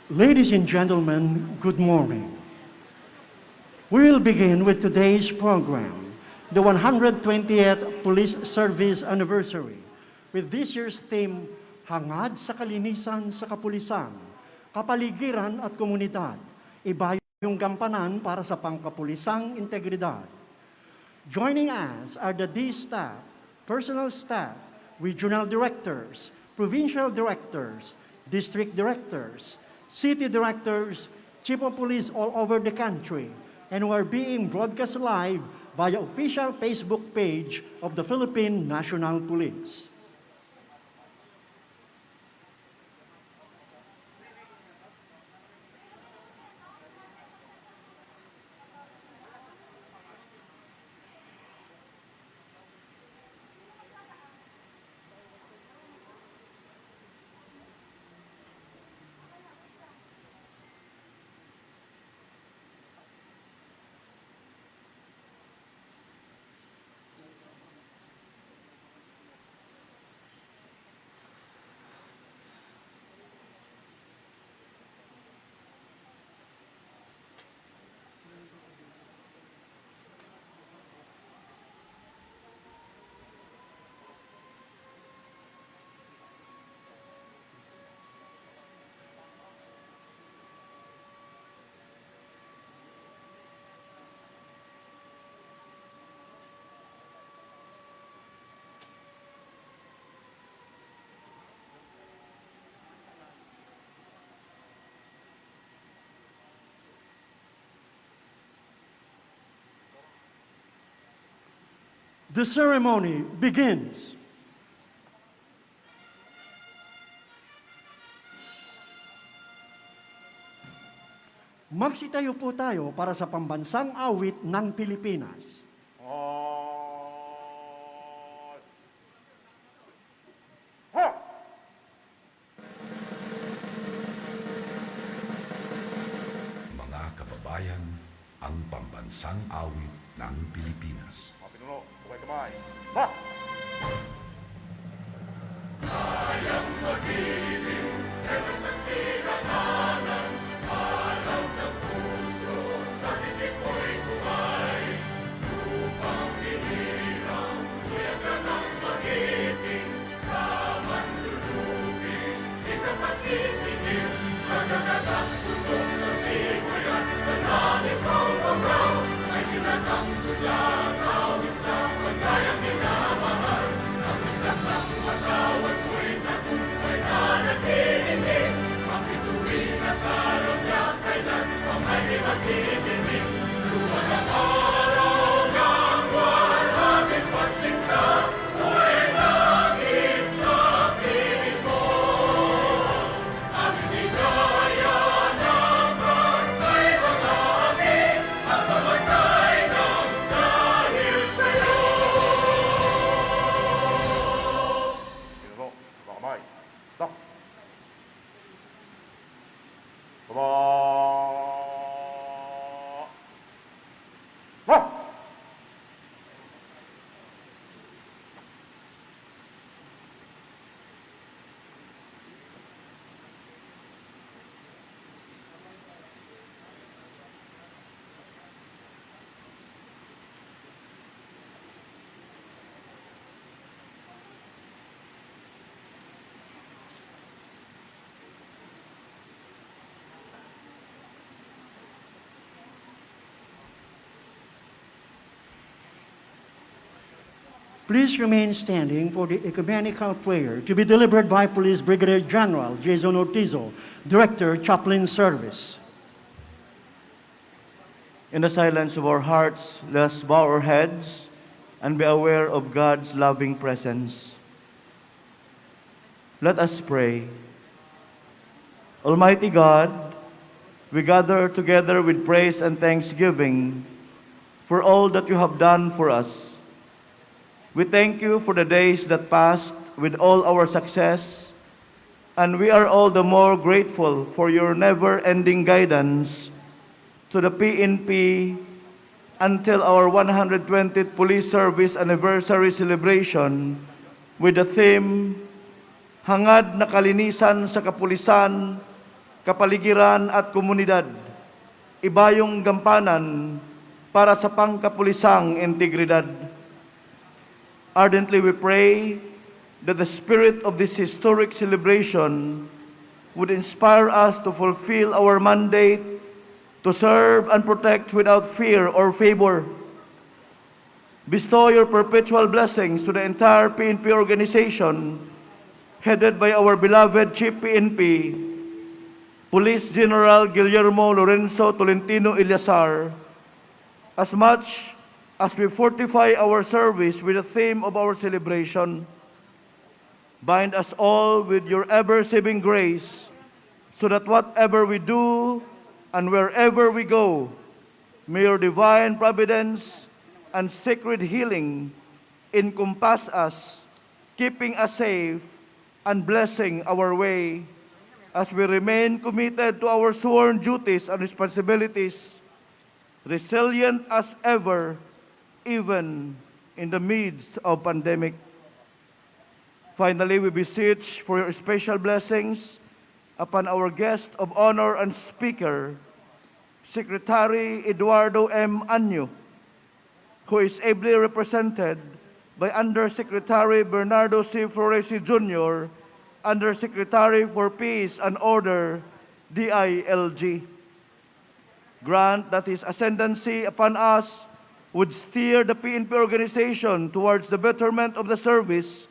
Ladies and gentlemen, good morning. We will begin with today's program, the 120th Police Service Anniversary, with this year's theme, Hangad sa Kalinisan sa Kapulisan, Kapaligiran at Komunidad, Ibayong Gampanan para sa Pangkapulisang Integridad. Joining us are the D staff, personal staff, regional directors, provincial directors, district directors, city directors, chief of police all over the country, and who are being broadcast live via official Facebook page of the Philippine National Police. The ceremony begins. Magsitayo po tayo para sa pambansang awit ng Pilipinas. Mga kababayan, ang pambansang awit ng Pilipinas. Pinuno, buhay kamay. Ha! Kayang mag-ibig, pero sa sinakanan, alam ng puso, sa titik ko'y buhay. Upang hinirang, kuya ka ng mag-ibig, sa manlulupin, di ka pasisigil, sa nagagang tulog sa simoy at sa langit kong bagaw, ay hinatang tulang awit sa pagkayang minamahal. Ang isang ng matawad ko'y tagumpay na nagtitindig. Ang ituwing at araw niya kailan pa may di magtitindig. Lupa ng araw ng walang pagsinta, buhay langit sa piling ko. Ang hindi kaya ng bantay mag-aami, at mamatay ng dahil sa'yo. Pinuno, mga kamay. Stop. Baba. Ha! Please remain standing for the ecumenical prayer to be delivered by Police Brigadier General Jason Ortizo, Director, Chaplain Service. In the silence of our hearts, let us bow our heads and be aware of God's loving presence. Let us pray. Almighty God, we gather together with praise and thanksgiving for all that you have done for us. We thank you for the days that passed with all our success, and we are all the more grateful for your never-ending guidance to the PNP until our 120th Police Service Anniversary celebration with the theme, Hangad na Kalinisan sa Kapulisan, Kapaligiran at Komunidad, Ibayong Gampanan, para sa Pangkapulisang Integridad. Ardently we pray that the spirit of this historic celebration would inspire us to fulfill our mandate to serve and protect without fear or favor. Bestow your perpetual blessings to the entire PNP organization, headed by our beloved Chief PNP, Police General Guillermo Lorenzo Eleazar, as much as we fortify our service with the theme of our celebration. Bind us all with your ever-saving grace, so that whatever we do and wherever we go, may your divine providence and sacred healing encompass us, keeping us safe and blessing our way as we remain committed to our sworn duties and responsibilities, resilient as ever, even in the midst of pandemic. Finally, we beseech for your special blessings upon our guest of honor and speaker, Secretary Eduardo Año, who is ably represented by Undersecretary Bernardo Florece Jr., Undersecretary for Peace and Order, DILG. Grant that his ascendancy upon us would steer the PNP organization towards the betterment of the service,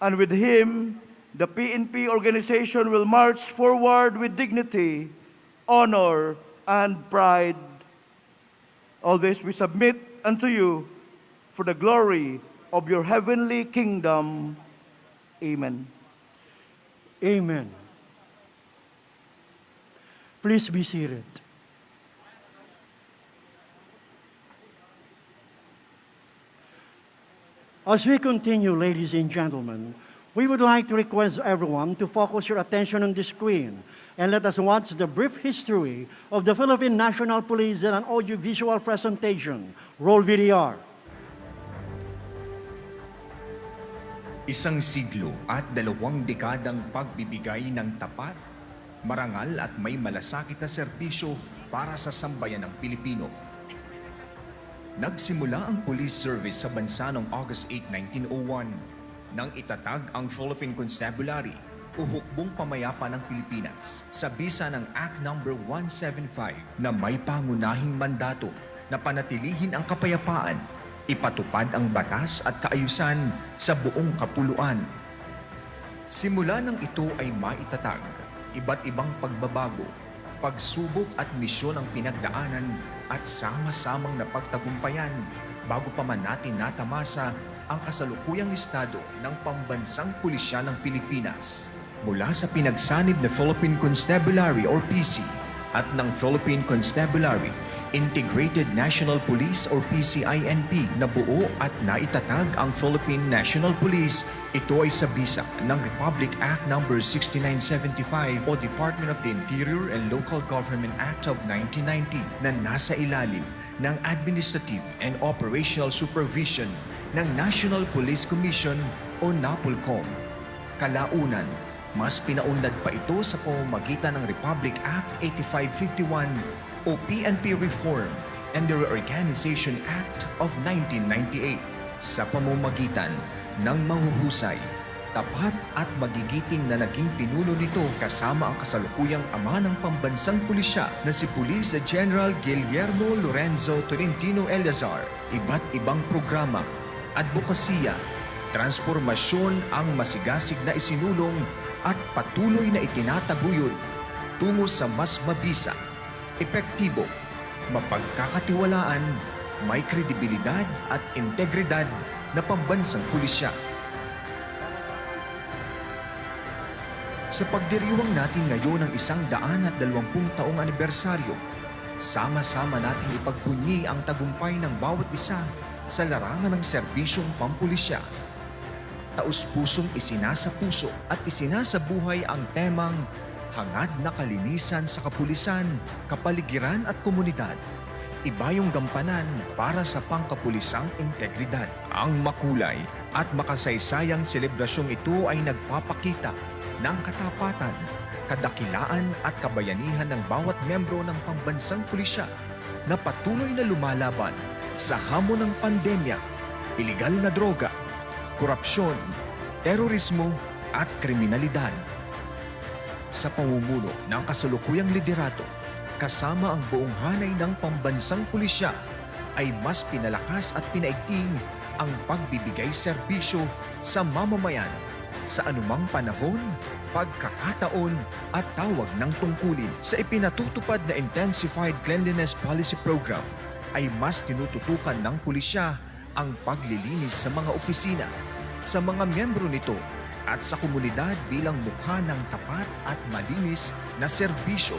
and with him, the PNP organization will march forward with dignity, honor, and pride. All this we submit unto you for the glory of your heavenly kingdom. Amen. Amen. Please be seated. As we continue, ladies and gentlemen, we would like to request everyone to focus your attention on the screen and let us watch the brief history of the Philippine National Police in an audiovisual presentation. Roll VDR. Isang siglo at 2 dekadang pagbibigay ng tapat, marangal at may malasakit na serbisyo para sa sambayan ng Pilipino. Nagsimula ang police service sa bansa noong August 8, 1901 nang itatag ang Philippine Constabulary o Hukbong Pamayapa ng Pilipinas sa bisa ng Act No. 175 na may pangunahing mandato na panatilihin ang kapayapaan, ipatupad ang batas at kaayusan sa buong kapuluan. Simula nang ito ay maitatag, iba't ibang pagbabago, pagsubok at misyon ang pinagdaanan at sama-samang napagtagumpayan bago pa man natin natamasa ang kasalukuyang estado ng pambansang pulisya ng Pilipinas. Mula sa pinagsanib na Philippine Constabulary or PC at ng Philippine Constabulary Integrated National Police or PCINP na buo at naitatag ang Philippine National Police, ito ay sa bisa ng Republic Act No. 6975 o Department of the Interior and Local Government Act of 1990 na nasa ilalim ng Administrative and Operational Supervision ng National Police Commission o NAPOLCOM. Kalaunan, mas pinaunlad pa ito sa pamamagitan ng Republic Act 8551 o PNP Reform and the Reorganization Act of 1998 sa pamamagitan ng mahuhusay, tapat at magigiting na naging pinuno nito kasama ang kasalukuyang ama ng pambansang pulisya na si Police General Guillermo Lorenzo Eleazar. Iba't ibang programa, advokasya, transformasyon ang masigasig na isinulong at patuloy na itinataguyod tungo sa mas mabisa, epektibo, mapagkakatiwalaan, may kredibilidad at integridad na pambansang pulisya. Sa pagdiriwang natin ngayon ng 120 taong anibersaryo, sama-sama natin ipagpunyi ang tagumpay ng bawat isa sa larangan ng serbisyong pampulisya. Taus-pusong isinasapuso at isinasabuhay ang temang Hangad na Kalinisan sa Kapulisan, Kapaligiran at Komunidad. Ibayong Gampanan para sa Pangkapulisang Integridad. Ang makulay at makasaysayang selebrasyong ito ay nagpapakita ng katapatan, kadakilaan at kabayanihan ng bawat miyembro ng pambansang pulisya na patuloy na lumalaban sa hamon ng pandemya, iligal na droga, korupsyon, terorismo at kriminalidad. Sa pamumuno ng kasalukuyang liderato, kasama ang buong hanay ng pambansang pulisya, ay mas pinalakas at pinaigting ang pagbibigay serbisyo sa mamamayan sa anumang panahon, pagkakataon at tawag ng tungkulin. Sa ipinatutupad na Intensified Cleanliness Policy Program ay mas tinututukan ng pulisya ang paglilinis sa mga opisina, sa mga miyembro nito at sa komunidad bilang mukha ng tapat at malinis na serbisyo.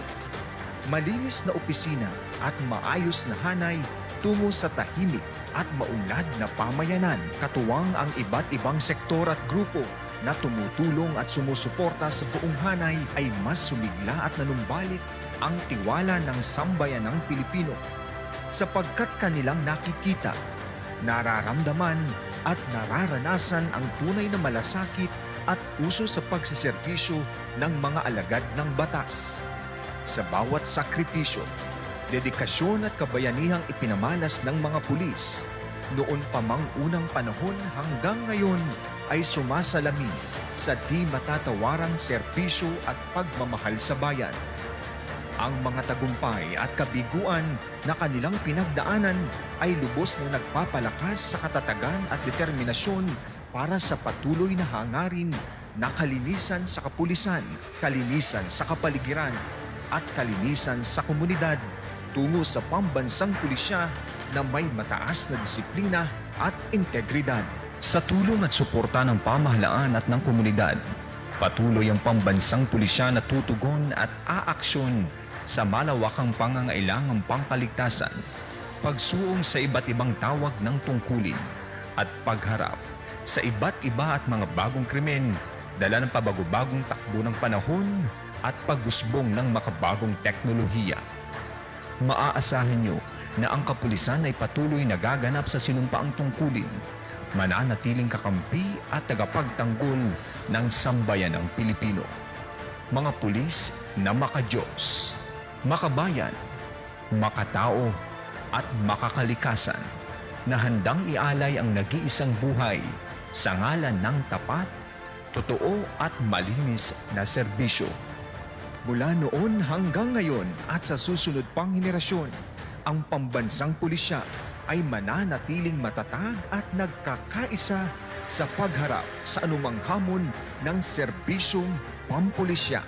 Malinis na opisina at maayos na hanay tungo sa tahimik at maunlad na pamayanan. Katuwang ang iba't ibang sektor at grupo na tumutulong at sumusuporta sa buong hanay ay mas sumigla at nanumbalik ang tiwala ng sambayanang Pilipino sapagkat kanilang nakikita, nararamdaman at nararanasan ang tunay na malasakit at puso sa pagsiservisyo ng mga alagad ng batas. Sa bawat sakripisyo, dedikasyon at kabayanihang ipinamalas ng mga pulis, noon pa mang unang panahon hanggang ngayon ay sumasalamin sa di matatawarang serbisyo at pagmamahal sa bayan. Ang mga tagumpay at kabiguan na kanilang pinagdaanan ay lubos na nagpapalakas sa katatagan at determinasyon para sa patuloy na hangarin na kalinisan sa kapulisan, kalinisan sa kapaligiran, at kalinisan sa komunidad tungo sa pambansang pulisya na may mataas na disiplina at integridad. Sa tulong at suporta ng pamahalaan at ng komunidad, patuloy ang pambansang pulisya na tutugon at aaksyon sa malawakang pangangailangang pangkaligtasan, pagsuong sa iba't ibang tawag ng tungkulin, at pagharap sa iba't iba at mga bagong krimen, dala ng pabago-bagong takbo ng panahon at pagusbong ng makabagong teknolohiya. Maaasahan nyo na ang kapulisan ay patuloy nagaganap sa sinumpaang tungkulin, mananatiling kakampi at tagapagtanggol ng sambayanang Pilipino. Mga pulis na makadiyos, makabayan, makatao at makakalikasan na handang ialay ang nag-iisang buhay sa ngalan ng tapat, totoo at malinis na serbisyo. Mula noon hanggang ngayon at sa susunod pang henerasyon, ang pambansang pulisya ay mananatiling matatag at nagkakaisa sa pagharap sa anumang hamon ng serbisyong pampulisya.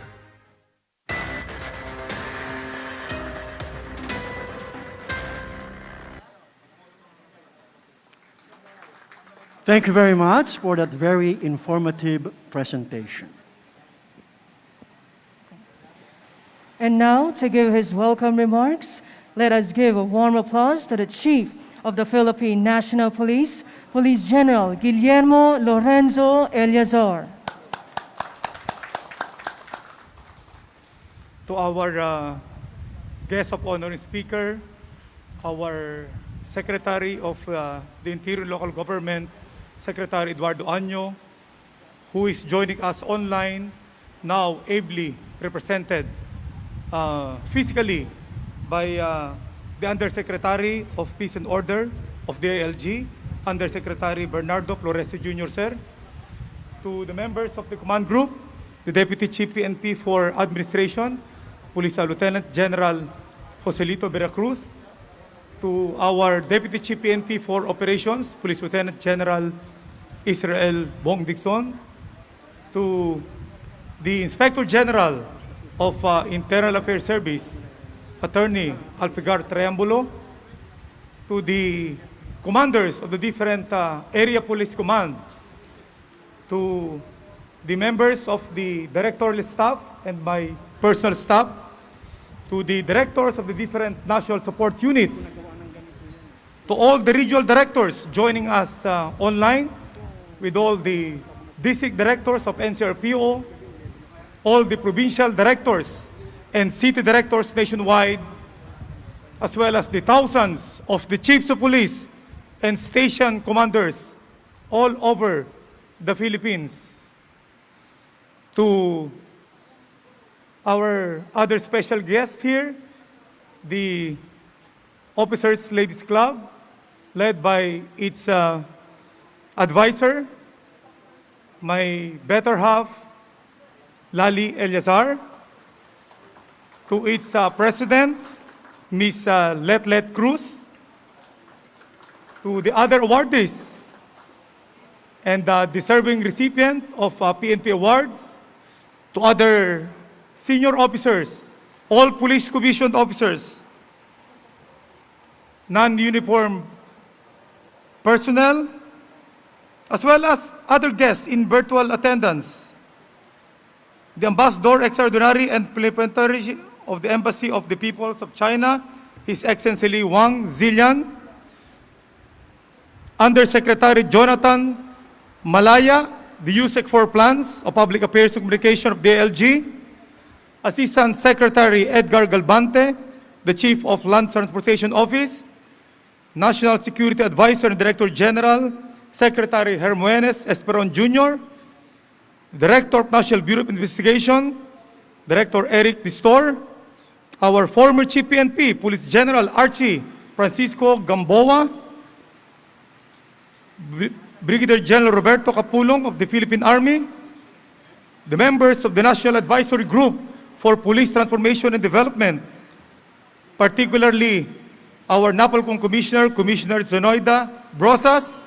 Thank you very much for that very informative presentation. And now, to give his welcome remarks, let us give a warm applause to the Chief of the Philippine National Police, Police General Guillermo Lorenzo Eleazar. To our guest of honor and speaker, our Secretary of the Interior and Local Government, Secretary Eduardo Año, who is joining us online, now ably represented physically by the Undersecretary of Peace and Order of DILG, Undersecretary Bernardo, Florece Jr., sir. To the members of the Command Group, the Deputy Chief PNP for Administration, Police Lieutenant General Joselito Veracruz. To our Deputy Chief PNP for Operations, Police Lieutenant General Israel Bong Dixon. To the Inspector General of Internal Affairs Service, Attorney Alpigar Triambulo. To the commanders of the different area police command, to the members of the directorial staff and my personal staff, to the directors of the different national support units, to all the regional directors joining us online, with all the district directors of NCRPO, all the provincial directors and city directors nationwide, as well as the thousands of the chiefs of police and station commanders all over the Philippines. To our other special guest here, the Officers Ladies Club, led by its advisor, my better half, Lali Eleazar, to its president, Ms. Letlet Cruz, to the other awardees and deserving recipient of PNP awards, to other senior officers, all police commissioned officers, non-uniform personnel, as well as other guests in virtual attendance, the Ambassador Extraordinary and Plenipotentiary of the Embassy of the Peoples of China, His Excellency Wang Zilian, Undersecretary Jonathan Malaya, the USEC for Plans of Public Affairs and Communication of DILG, Assistant Secretary Edgar Galbante, the Chief of Land Transportation Office, National Security Advisor and Director General, Secretary Hermoenes Esperon Jr., Director of National Bureau of Investigation, Director Eric Distor, our former Chief PNP, Police General Archie Francisco Gamboa, Brigadier General Roberto Capulong of the Philippine Army, the members of the National Advisory Group for Police Transformation and Development, particularly our NAPOLCOM Commissioner, Commissioner Zenoida Brosas,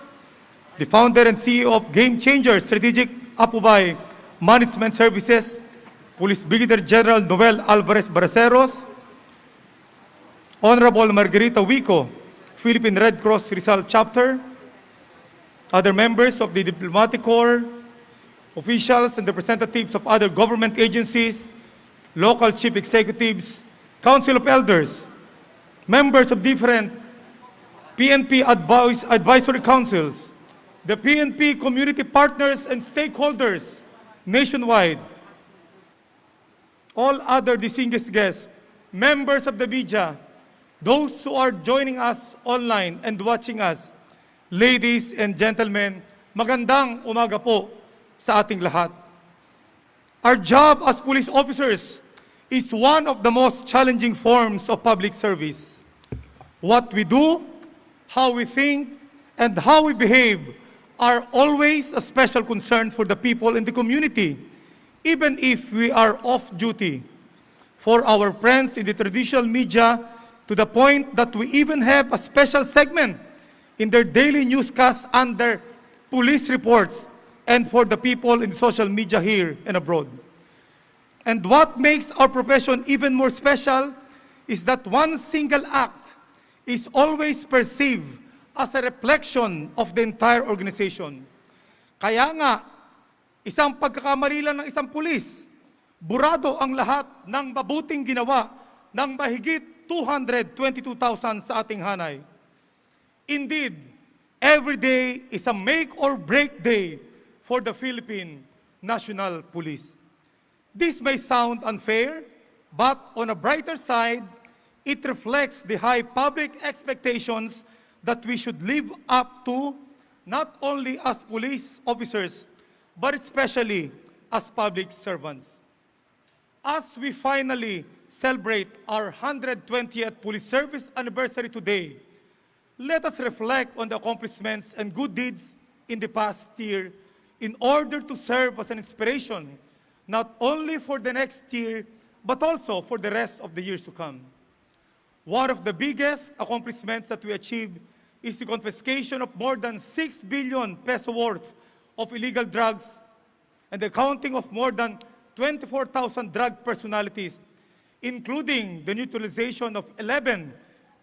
the founder and CEO of Game Changer Strategic Apubay Management Services, Police Brigadier General Noel Alvarez Baraceros, Honorable Margarita Wico, Philippine Red Cross Rizal Chapter, other members of the Diplomatic Corps, officials and representatives of other government agencies, local chief executives, Council of Elders, members of different PNP advisory councils, the PNP community partners and stakeholders nationwide, all other distinguished guests, members of the media, those who are joining us online and watching us, ladies and gentlemen, magandang umaga po sa ating lahat. Our job as police officers is one of the most challenging forms of public service. What we do, how we think, and how we behave are always a special concern for the people in the community, even if we are off duty. For our friends in the traditional media, to the point that we even have a special segment in their daily newscast under police reports, and for the people in social media here and abroad. And what makes our profession even more special is that one single act is always perceived as a reflection of the entire organization. Kaya nga, isang pagkakamali lang ng isang pulis, burado ang lahat ng mabuting ginawa ng mahigit 222,000 sa ating hanay. Indeed, every day is a make or break day for the Philippine National Police. This may sound unfair, but on a brighter side, it reflects the high public expectations that we should live up to, not only as police officers, but especially as public servants. As we finally celebrate our 120th Police Service anniversary today, let us reflect on the accomplishments and good deeds in the past year in order to serve as an inspiration, not only for the next year, but also for the rest of the years to come. One of the biggest accomplishments that we achieved is the confiscation of more than 6 billion peso worth of illegal drugs and the counting of more than 24,000 drug personalities, including the neutralization of 11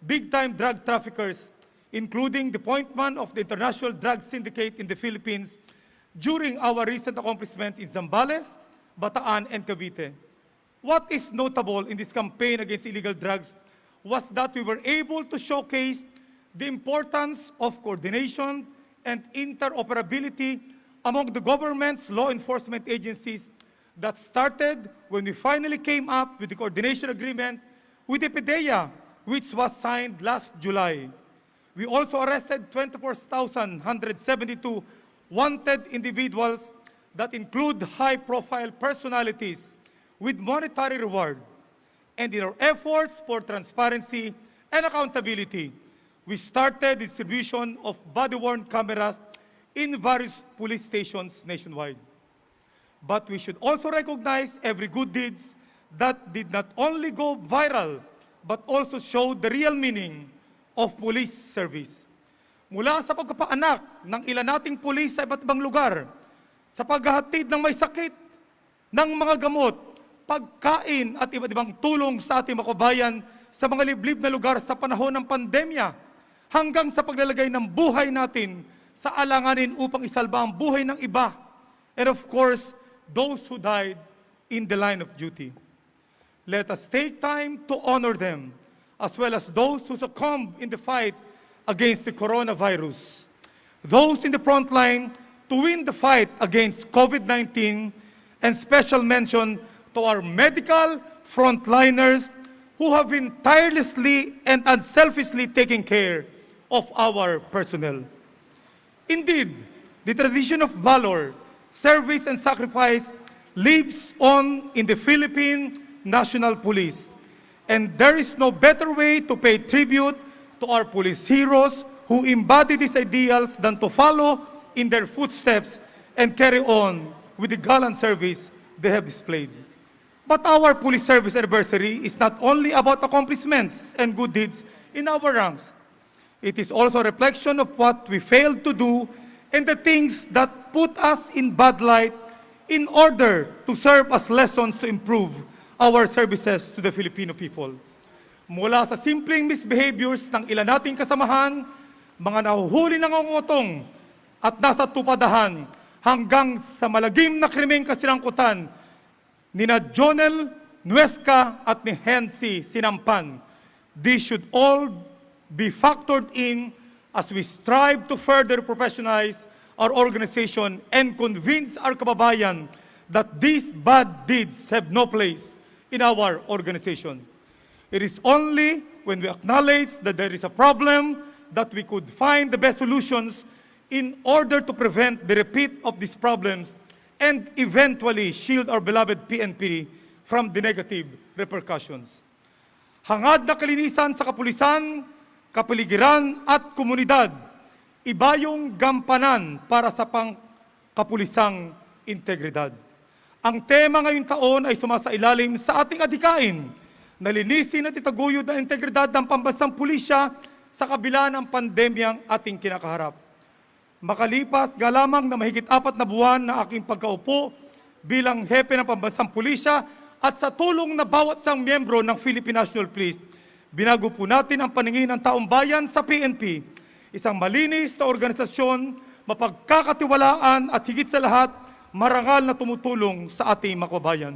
big-time drug traffickers, including the appointment of the international drug syndicate in the Philippines during our recent accomplishments in Zambales, Bataan, and Cavite. What is notable in this campaign against illegal drugs was that we were able to showcase the importance of coordination and interoperability among the government's law enforcement agencies that started when we finally came up with the coordination agreement with the PDEA, which was signed last July. We also arrested 24,172 wanted individuals that include high-profile personalities with monetary reward. And in our efforts for transparency and accountability, we started distribution of body-worn cameras in various police stations nationwide. But we should also recognize every good deeds that did not only go viral, but also show the real meaning of police service. Mula sa pagkapaanak ng ilan nating pulis sa iba't ibang lugar, sa paghahatid ng may sakit, ng mga gamot, pagkain at iba't ibang tulong sa ating mga kabayan sa mga liblib na lugar sa panahon ng pandemya, hanggang sa paglalagay ng buhay natin sa alanganin upang isalba ang buhay ng iba. And of course, those who died in the line of duty. Let us take time to honor them, as well as those who succumbed in the fight against the coronavirus. Those in the front line to win the fight against COVID-19, and special mention to our medical frontliners who have been tirelessly and unselfishly taking care of our personnel. Indeed, the tradition of valor, service, and sacrifice lives on in the Philippine National Police. And there is no better way to pay tribute to our police heroes who embody these ideals than to follow in their footsteps and carry on with the gallant service they have displayed. But our police service anniversary is not only about accomplishments and good deeds in our ranks. It is also a reflection of what we failed to do and the things that put us in bad light in order to serve as lessons to improve our services to the Filipino people. Mula sa simpleng misbehaviors ng ilan nating kasamahan, mga nahuhuli ng ngongotong at nasa tupadahan, hanggang sa malagim na krimeng kasilangkutan ni na Jonel Nuesca at ni Hensi Sinampan. These should all be factored in as we strive to further professionalize our organization and convince our kababayan that these bad deeds have no place in our organization. It is only when we acknowledge that there is a problem that we could find the best solutions in order to prevent the repeat of these problems and eventually shield our beloved PNP from the negative repercussions. Hangad na kalinisan sa Kapulisan, Kapaligiran at Komunidad, Ibayong Gampanan para sa Pangkapulisang Integridad. Ang tema ngayong taon ay sumasailalim sa ating adhikain na linisin at itaguyod ang integridad ng pambansang pulisya sa kabila ng pandemyang ating kinakaharap. Makalipas lamang na mahigit 4 na buwan na aking pagkaupo bilang hepe ng pambansang pulisya at sa tulong na bawat isang miyembro ng Philippine National Police, binago po natin ang paningin ng taong bayan sa PNP, isang malinis na organisasyon, mapagkakatiwalaan at higit sa lahat, marangal na tumutulong sa ating mga kababayan.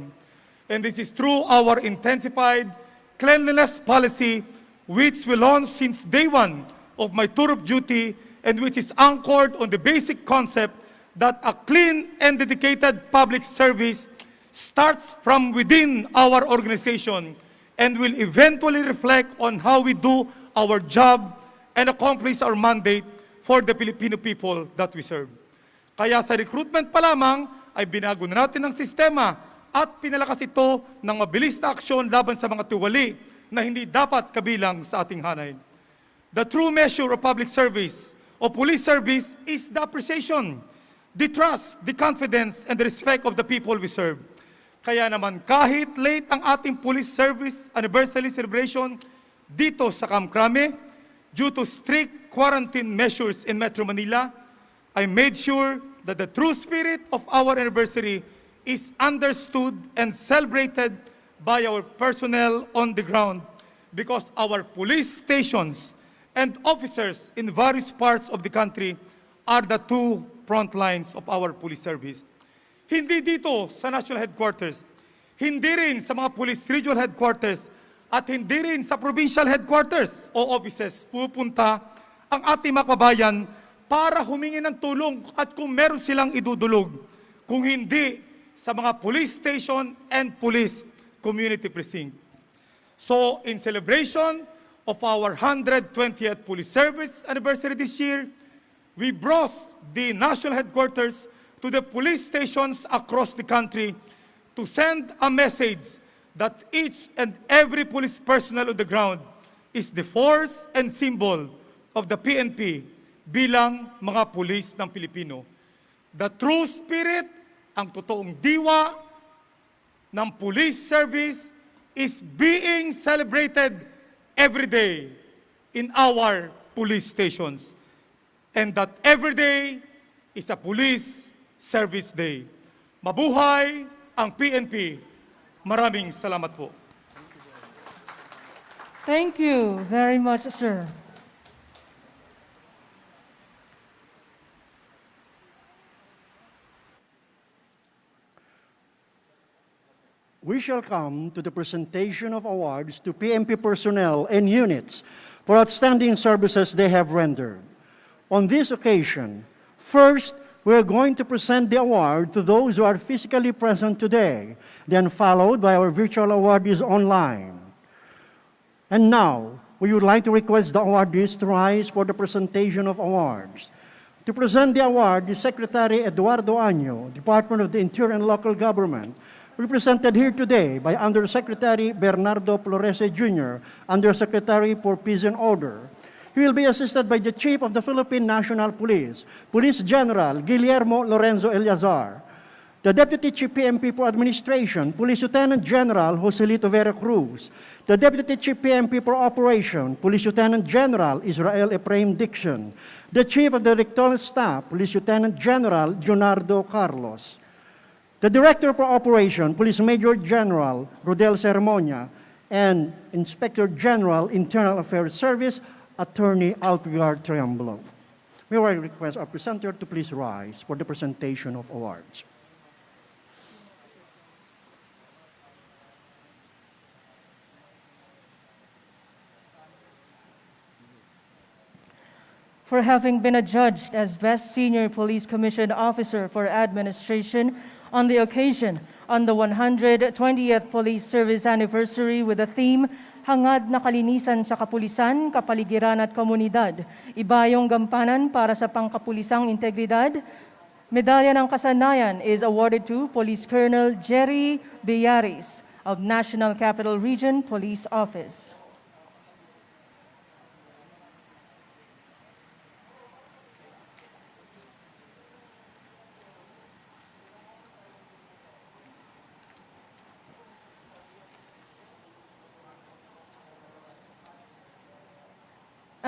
And this is through our intensified cleanliness policy, which we launched since day one of my tour of duty and which is anchored on the basic concept that a clean and dedicated public service starts from within our organization and will eventually reflect on how we do our job and accomplish our mandate for the Filipino people that we serve. Kaya sa recruitment pa lamang ay binago na natin ang sistema at pinalakas ito ng mabilis na aksyon laban sa mga tiwali na hindi dapat kabilang sa ating hanay. The true measure of public service o police service is the appreciation, the trust, the confidence, and the respect of the people we serve. Kaya naman kahit late ang ating police service anniversary celebration dito sa Crame, due to strict quarantine measures in Metro Manila, I made sure that the true spirit of our anniversary is understood and celebrated by our personnel on the ground because our police stations and officers in various parts of the country are the two front lines of our police service. Hindi dito sa national headquarters, hindi rin sa mga police regional headquarters, at hindi rin sa provincial headquarters o offices pupunta ang ating mga kababayan para humingi ng tulong at kung meron silang idudulog, kung hindi sa mga police station and police community precinct. So, in celebration of our 120th Police Service anniversary this year, we brought the national headquarters to the police stations across the country to send a message that each and every police personnel on the ground is the force and symbol of the PNP bilang mga pulis ng Pilipino. The true spirit, ang totoong diwa ng police service is being celebrated every day in our police stations. And that every day is a police service day. Mabuhay ang PNP. Maraming salamat po. Thank you very much, sir. We shall come to the presentation of awards to PNP personnel and units for outstanding services they have rendered. On this occasion, first, we are going to present the award to those who are physically present today, then followed by our virtual awardees online. And now, we would like to request the awardees to rise for the presentation of awards. To present the award is Secretary Eduardo Año, Department of the Interior and Local Government, represented here today by Undersecretary Bernardo Florece Jr., Undersecretary for Peace and Order. He will be assisted by the Chief of the Philippine National Police, Police General Guillermo Lorenzo Eleazar, the Deputy Chief PNP for Administration, Police Lieutenant General Joselito Vera Cruz, the Deputy Chief PNP for Operation, Police Lieutenant General Israel Ephraim Dixon, the Chief of the Directorial Staff, Police Lieutenant General Leonardo Carlos, the Director for Operation, Police Major General Rodel Cermonia, and Inspector General Internal Affairs Service, Attorney Alpigar Triamblo. We will request our presenter to please rise for the presentation of awards. For having been adjudged as Best Senior Police Commissioned Officer for Administration on the occasion on the 120th Police Service Anniversary with the theme Hangad na Kalinisan sa Kapulisan, Kapaligiran at Komunidad, Ibayong Gampanan para sa Pangkapulisang Integridad, Medalya ng Kasanayan is awarded to Police Colonel Jerry Biaris of National Capital Region Police Office.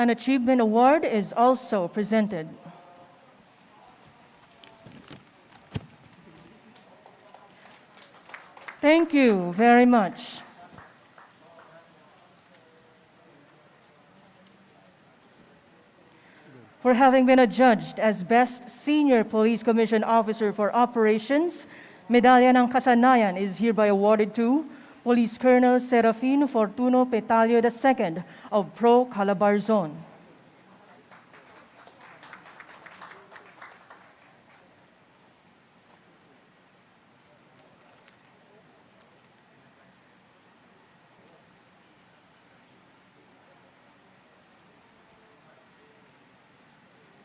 An achievement award is also presented. Thank you very much. For having been adjudged as Best Senior Police Commission Officer for Operations, Medalya ng Kasanayan is hereby awarded to Police Colonel Serafino Fortuno Petalio II of Pro Calabarzon.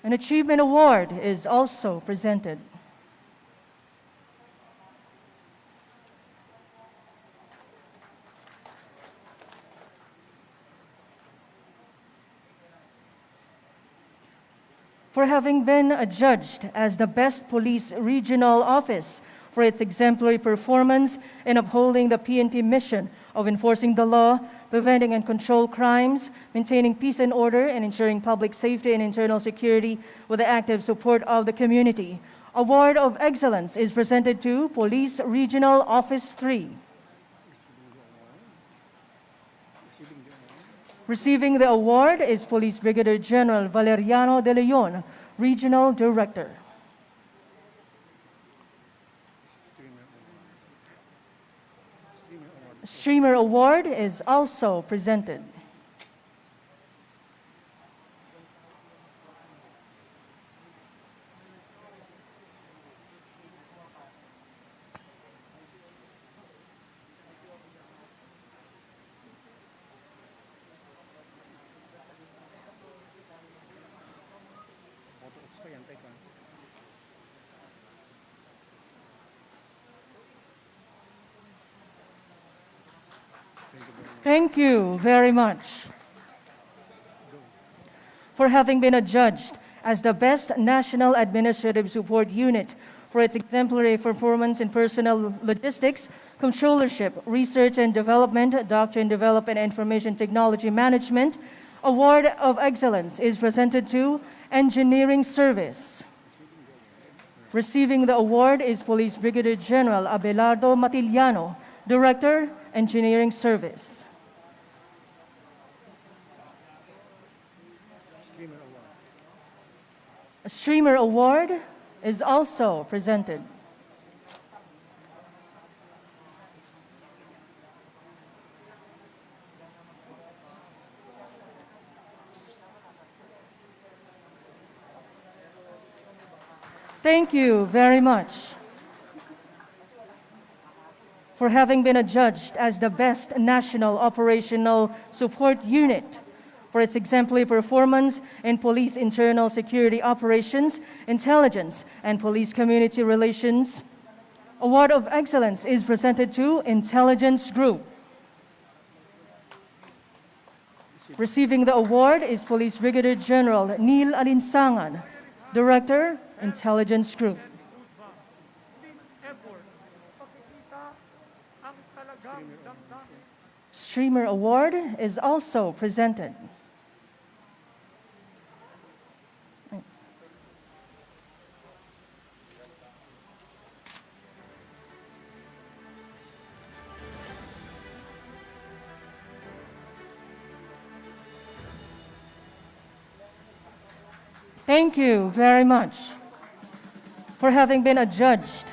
An achievement award is also presented. For having been adjudged as the Best Police Regional Office for its exemplary performance in upholding the PNP mission of enforcing the law, preventing and control crimes, maintaining peace and order, and ensuring public safety and internal security with the active support of the community. Award of Excellence is presented to Police Regional Office 3. Receiving the award is Police Brigadier General Valeriano de Leon, Regional Director. Streamer Award is also presented. Thank you very much for having been adjudged as the Best National Administrative Support Unit for its exemplary performance in personnel logistics, controllership, research and development, doctrine development, and information technology management. Award of Excellence is presented to Engineering Service. Receiving the award is Police Brigadier General Abelardo Matiliano, Director, Engineering Service. A Streamer Award is also presented. Thank you very much for having been adjudged as the Best National Operational Support Unit for its exemplary performance in police internal security operations, intelligence, and police community relations. Award of Excellence is presented to Intelligence Group. Receiving the award is Police Brigadier General Neil Alinsangan, Director, Intelligence Group. Streamer Award is also presented. Thank you very much for having been adjudged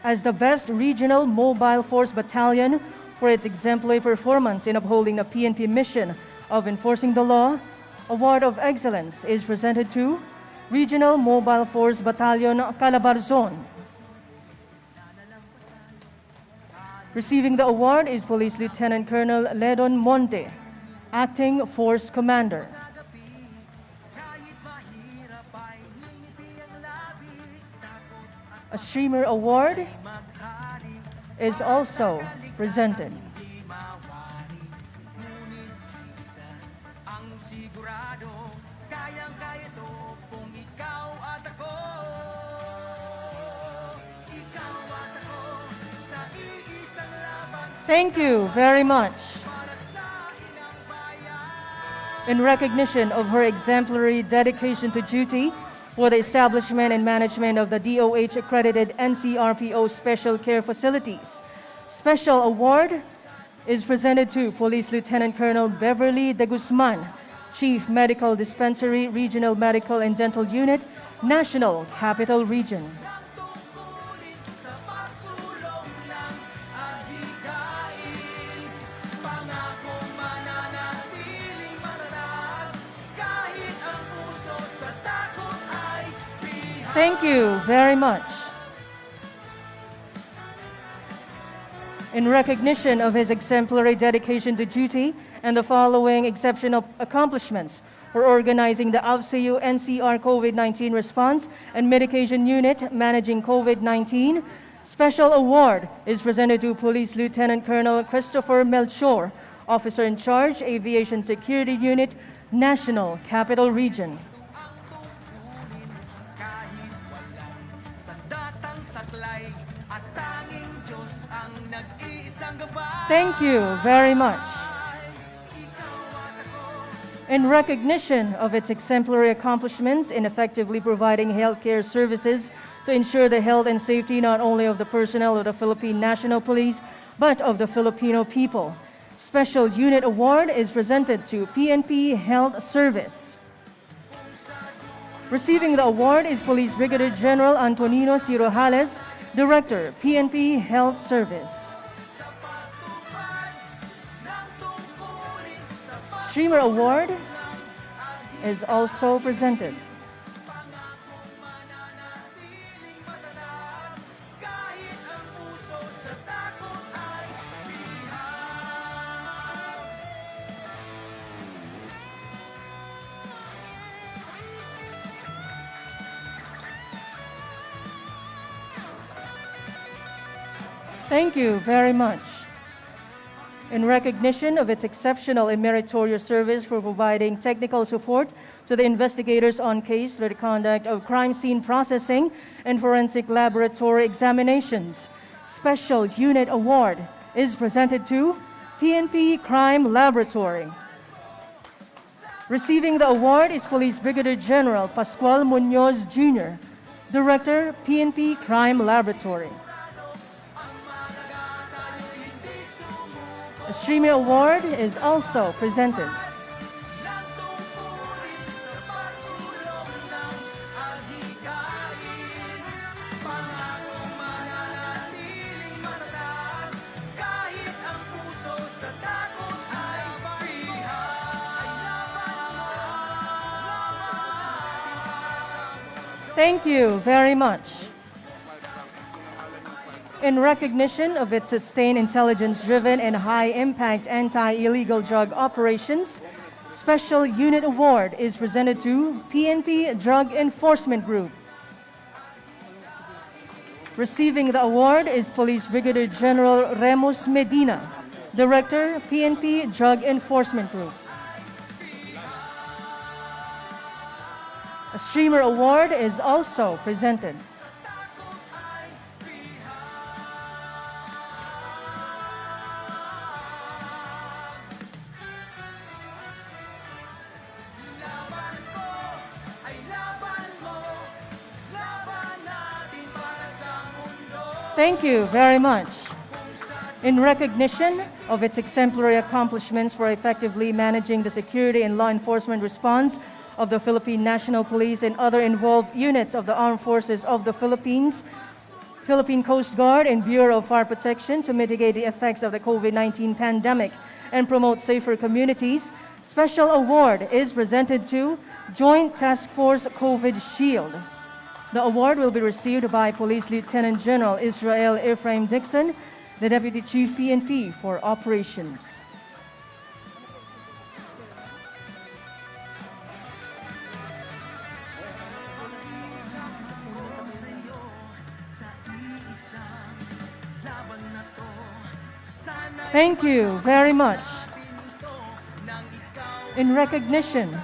as the Best Regional Mobile Force Battalion for its exemplary performance in upholding the PNP mission of enforcing the law. Award of Excellence is presented to Regional Mobile Force Battalion Calabarzon. Receiving the award is Police Lieutenant Colonel Ledon Monte, Acting Force Commander. A Streamer Award is also presented. Thank you very much. In recognition of her exemplary dedication to duty for the establishment and management of the DOH-accredited NCRPO Special Care Facilities, special award is presented to Police Lieutenant Colonel Beverly De Guzman, Chief Medical Dispensary, Regional Medical and Dental Unit, National Capital Region. Thank you very much. In recognition of his exemplary dedication to duty and the following exceptional accomplishments for organizing the AFCU NCR COVID-19 Response and Mitigation Unit managing COVID-19, special award is presented to Police Lieutenant Colonel Christopher Melchor, Officer in Charge, Aviation Security Unit, National Capital Region. Thank you very much. In recognition of its exemplary accomplishments in effectively providing healthcare services to ensure the health and safety not only of the personnel of the Philippine National Police, but of the Filipino people, Special Unit Award is presented to PNP Health Service. Receiving the award is Police Brigadier General Antonino Cirojales, Director, PNP Health Service. Streamer Award is also presented. Thank you very much. in recognition of its exceptional and meritorious service for providing technical support to the investigators on case through the conduct of crime scene processing and forensic laboratory examinations. Special Unit Award is presented to PNP Crime Laboratory. Receiving the award is Police Brigadier General Pascual Munoz Jr., Director, PNP Crime Laboratory. A Streamer Award is also presented. Thank you very much. In recognition of its sustained intelligence-driven and high-impact anti-illegal drug operations, Special Unit Award is presented to PNP Drug Enforcement Group. Receiving the award is Police Brigadier General Remus Medina, Director, PNP Drug Enforcement Group. A Streamer Award is also presented. Thank you very much. In recognition of its exemplary accomplishments for effectively managing the security and law enforcement response of the Philippine National Police and other involved units of the Armed Forces of the Philippines, Philippine Coast Guard, and Bureau of Fire Protection to mitigate the effects of the COVID-19 pandemic and promote safer communities, Special Award is presented to Joint Task Force COVID Shield. The award will be received by Police Lieutenant General Israel Ephraim Dixon, the Deputy Chief PNP for Operations. Thank you very much. In recognition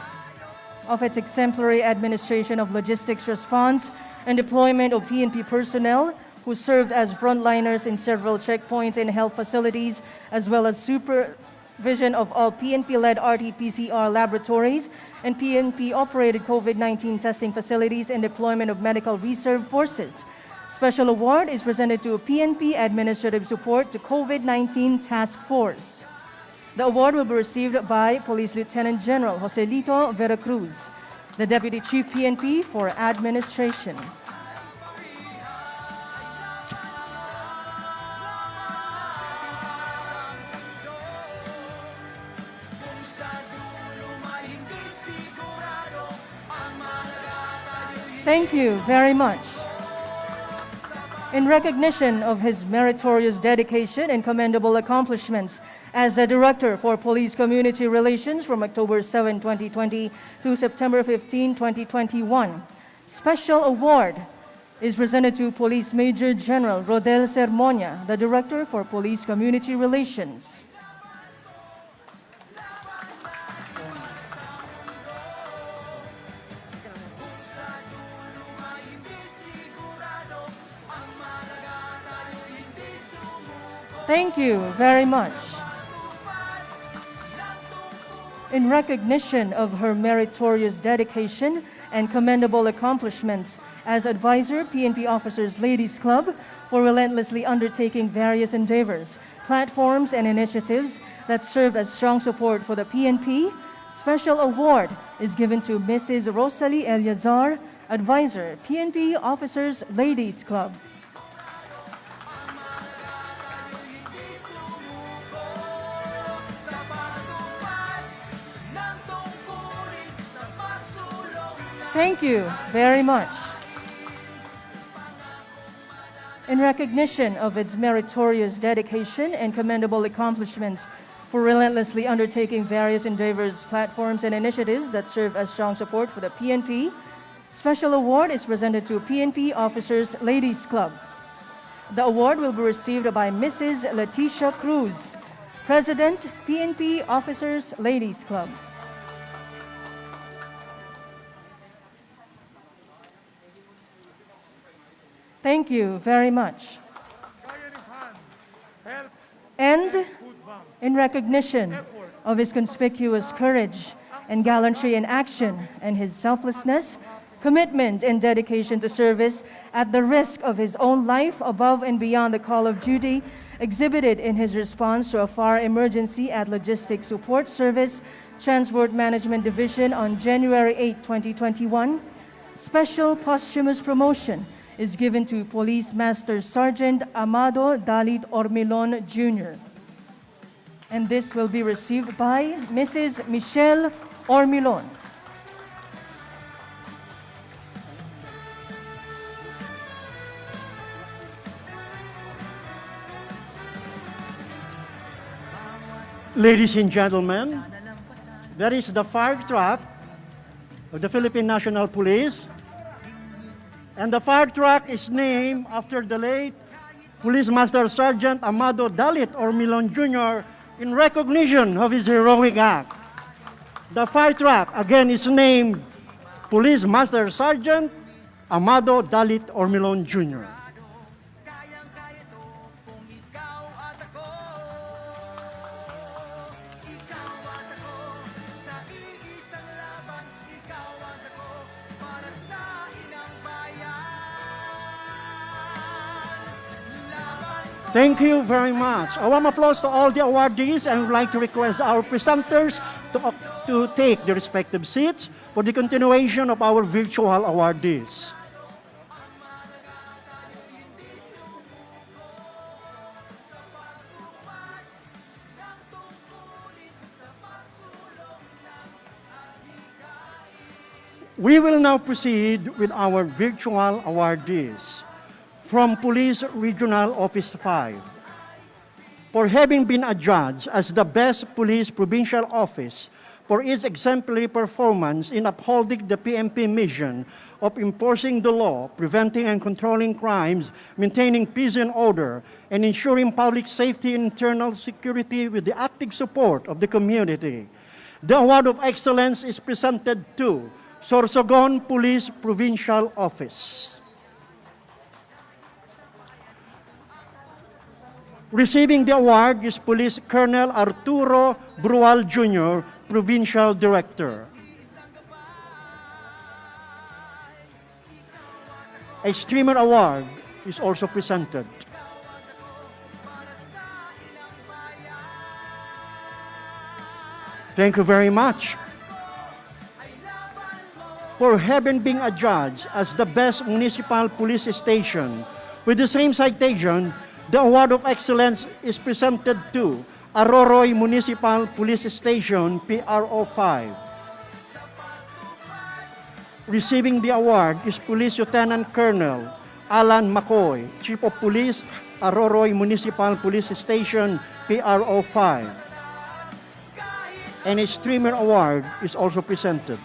of its exemplary administration of logistics response and deployment of PNP personnel who served as frontliners in several checkpoints and health facilities, as well as supervision of all PNP-led RT-PCR laboratories and PNP-operated COVID-19 testing facilities and deployment of medical reserve forces. Special award is presented to PNP Administrative Support to COVID-19 Task Force. The award will be received by Police Lieutenant General Joselito Veracruz, the Deputy Chief PNP for Administration. Thank you very much. In recognition of his meritorious dedication and commendable accomplishments as the Director for Police Community Relations from October 7, 2020 to September 15, 2021, Special Award is presented to Police Major General Rodel Sermonia, the Director for Police Community Relations. Thank you very much. In recognition of her meritorious dedication and commendable accomplishments as advisor, PNP Officers Ladies Club, for relentlessly undertaking various endeavors, platforms, and initiatives that served as strong support for the PNP, Special Award is given to Mrs. Rosalie Eleazar, advisor, PNP Officers Ladies Club. Thank you very much. In recognition of its meritorious dedication and commendable accomplishments for relentlessly undertaking various endeavors, platforms, and initiatives that serve as strong support for the PNP, Special Award is presented to PNP Officers Ladies Club. The award will be received by Mrs. Leticia Cruz, President, PNP Officers Ladies Club. Thank you very much. And in recognition of his conspicuous courage and gallantry in action and his selflessness, commitment and dedication to service at the risk of his own life above and beyond the call of duty exhibited in his response to a fire emergency at Logistics Support Service, Transport Management Division on January 8, 2021, special posthumous promotion is given to Police Master Sergeant Amado Dalit Ormilon Jr. And this will be received by Mrs. Michelle Ormilon. Ladies and gentlemen, that is the fire truck of the Philippine National Police. And the fire truck is named after the late Police Master Sergeant Amado Dalit Ormilon Jr. in recognition of his heroic act. The fire truck, again, is named Police Master Sergeant Amado Dalit Ormilon Jr. Thank you very much. A warm applause to all the awardees, and I would like to request our presenters to take their respective seats for the continuation of our virtual awardees. We will now proceed with our virtual awardees. From Police Regional Office 5, for having been adjudged as the best police provincial office for its exemplary performance in upholding the PNP mission of enforcing the law, preventing and controlling crimes, maintaining peace and order, and ensuring public safety and internal security with the active support of the community. The Award of Excellence is presented to Sorsogon Police Provincial Office. Receiving the award is Police Colonel Arturo Brual Jr., Provincial Director. A Streamer Award is also presented. Thank you very much. For having been adjudged as the best municipal police station, with the same citation, the Award of Excellence is presented to Aroroy Municipal Police Station, PRO 5. Receiving the award is Police Lieutenant Colonel Alan McCoy, Chief of Police, Aroroy Municipal Police Station, PRO 5. And a Streamer Award is also presented.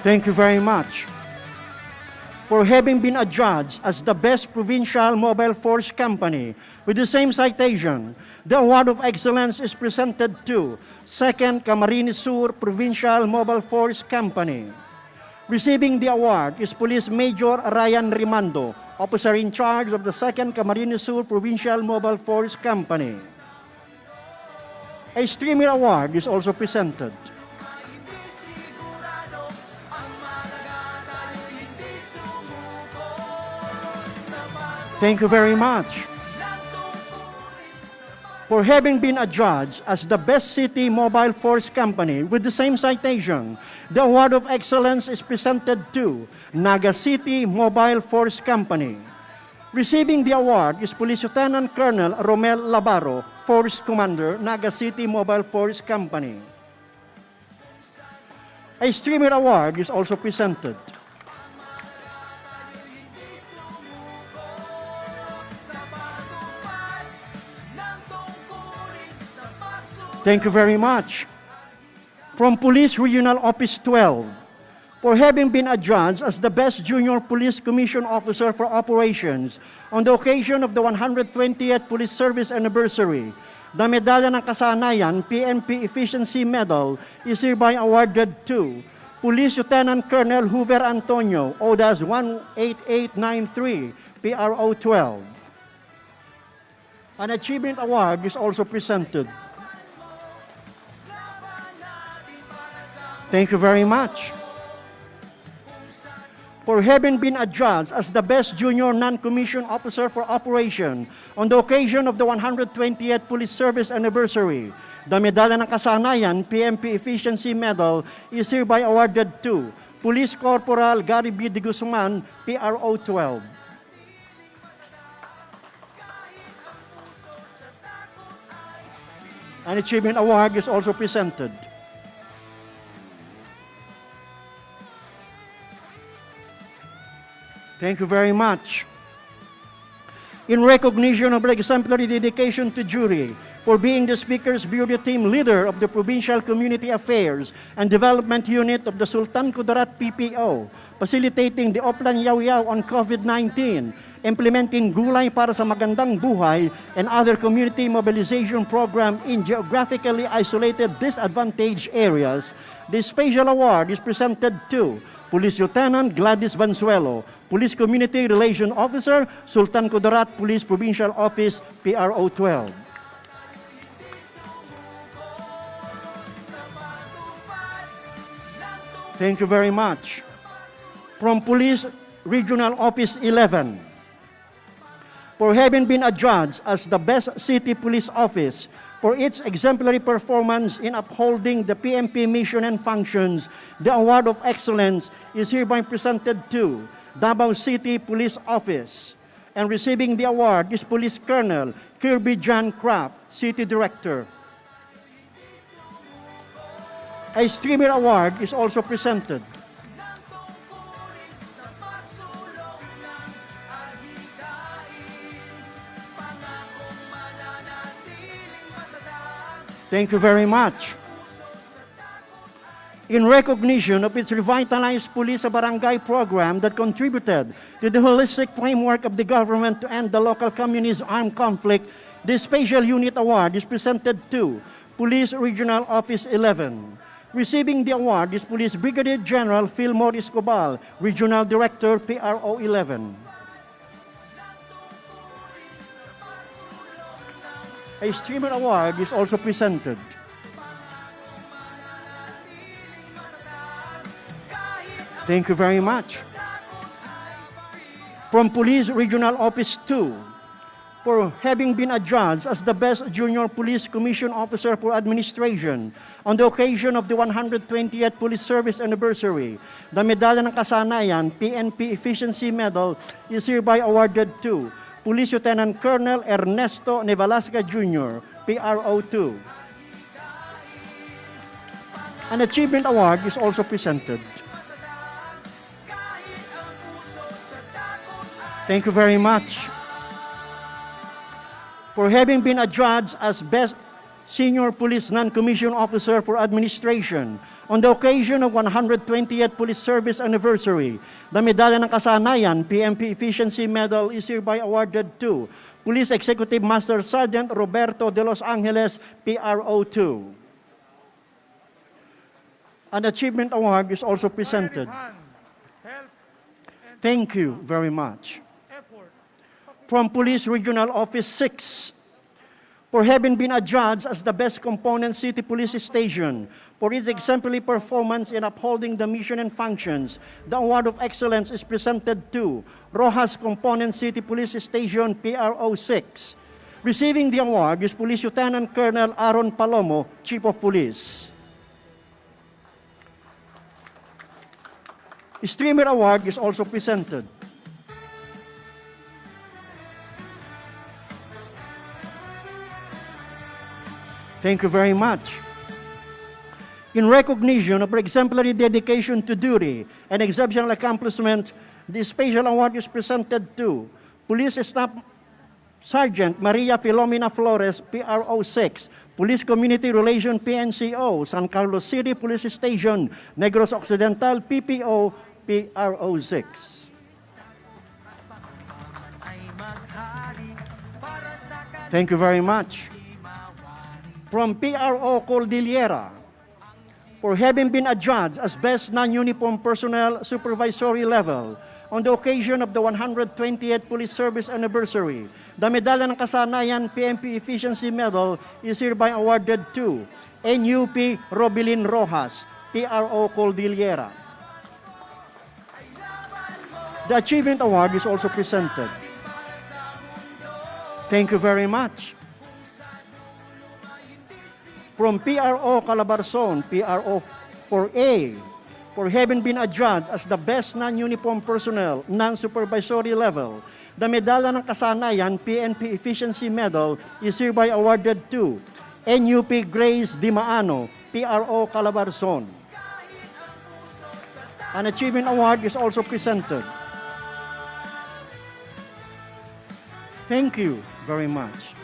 Thank you very much. For having been adjudged as the best provincial mobile force company with the same citation, the Award of Excellence is presented to 2nd Camarines Sur Provincial Mobile Force Company. Receiving the award is Police Major Ryan Rimando, Officer in charge of the 2nd Camarines Sur Provincial Mobile Force Company. A Streamer Award is also presented. Thank you very much. For having been adjudged as the best city mobile force company with the same citation, the Award of Excellence is presented to Naga City Mobile Force Company. Receiving the award is Police Lieutenant Colonel Romel Labaro, Force Commander, Naga City Mobile Force Company. A Streamer Award is also presented. Thank you very much. From Police Regional Office 12, for having been adjudged as the best junior police commission officer for operations on the occasion of the 120th Police Service Anniversary, the Medalya ng Kasanayan PNP Efficiency Medal is hereby awarded to Police Lieutenant Colonel Hoover Antonio, ODAS 18893, PRO 12. An achievement award is also presented. Thank you very much. For having been adjudged as the best junior non-commissioned officer for operation on the occasion of the 120th Police Service Anniversary, the Medalya ng Kasanayan PNP Efficiency Medal is hereby awarded to Police Corporal Gary B. de Guzman, PRO 12. An achievement award is also presented. Thank you very much. In recognition of the exemplary dedication to jury for being the Speaker's Bureau Team Leader of the Provincial Community Affairs and Development Unit of the Sultan Kudarat PPO, facilitating the Oplan Yaw-Yaw on COVID-19, implementing Gulay para sa Magandang Buhay and other community mobilization program in geographically isolated disadvantaged areas, the special award is presented to Police Lieutenant Gladys Bansuelo, Police Community Relation Officer, Sultan Kudarat Police Provincial Office, PRO 12. Thank you very much. From Police Regional Office 11, for having been adjudged as the best city police office for its exemplary performance in upholding the PNP mission and functions, the Award of Excellence is hereby presented to Davao City Police Office. And receiving the award is Police Colonel Kirby John Kraft, City Director. A Streamer Award is also presented. Thank you very much. In recognition of its revitalized police barangay program that contributed to the holistic framework of the government to end the local communist armed conflict, this Special Unit Award is presented to Police Regional Office 11. Receiving the award is Police Brigadier General Fillmore Escobar, Regional Director, PRO 11. A Streamer Award is also presented. Thank you very much. From Police Regional Office 2, for having been adjudged as the best junior police commission officer for administration on the occasion of the 120th Police Service Anniversary, the Medalya ng Kasanayan PNP Efficiency Medal is hereby awarded to Police Lieutenant Colonel Ernesto Nevalasca Jr., PRO 2. An achievement award is also presented. Thank you very much. For having been adjudged as Best Senior Police Non-Commissioned Officer for Administration on the occasion of 120th Police Service Anniversary, the Medalya ng Kasanayan PNP Efficiency Medal is hereby awarded to Police Executive Master Sergeant Roberto de Los Angeles, PRO 2. An achievement award is also presented. Thank you very much. From Police Regional Office 6, for having been adjudged as the best component city police station for its exemplary performance in upholding the mission and functions, the Award of Excellence is presented to Rojas Component City Police Station, PRO 6. Receiving the award is Police Lieutenant Colonel Aaron Palomo, Chief of Police. A Streamer Award is also presented. Thank you very much. In recognition of her exemplary dedication to duty and exceptional accomplishment, the special award is presented to Police Staff Sergeant Maria Filomena Florece, PRO 6, Police Community Relation PNCO, San Carlos City Police Station, Negros Occidental, PPO, PRO 6. Thank you very much. From PRO Cordillera, for having been adjudged as Best Non-Uniform Personnel Supervisory Level on the occasion of the 120th Police Service Anniversary, the Medalya ng Kasanayan PNP Efficiency Medal is hereby awarded to NUP Robilin Rojas, PRO Cordillera. The Achievement Award is also presented. Thank you very much. From PRO Calabarzon, PRO 4A, for having been adjudged as the Best Non-Uniform Personnel, Non-Supervisory Level, the Medalya ng Kasanayan PNP Efficiency Medal is hereby awarded to NUP Grace Dimaano, PRO Calabarzon. An Achievement Award is also presented. Thank you very much.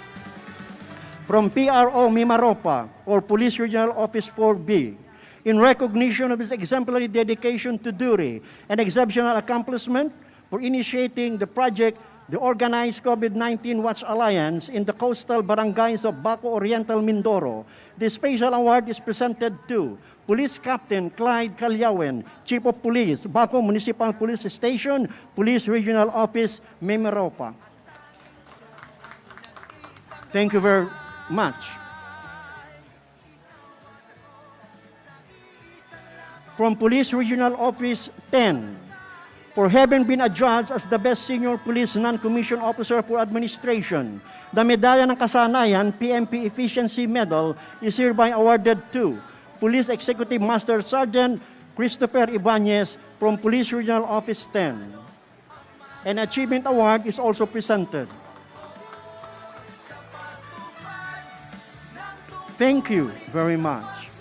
From PRO Mimaropa, or Police Regional Office 4B, in recognition of his exemplary dedication to duty and exceptional accomplishment for initiating the project, the Organized COVID-19 Watch Alliance in the coastal barangays of Baco Oriental, Mindoro, the special award is presented to Police Captain Clyde Calyawen, Chief of Police, Baco Municipal Police Station, Police Regional Office, Mimaropa. Thank you very much. From Police Regional Office 10, for having been adjudged as the Best Senior Police Non-Commissioned Officer for Administration, the Medalya ng Kasanayan PNP Efficiency Medal is hereby awarded to Police Executive Master Sergeant Christopher Ibanez from Police Regional Office 10. An Achievement Award is also presented. Thank you very much.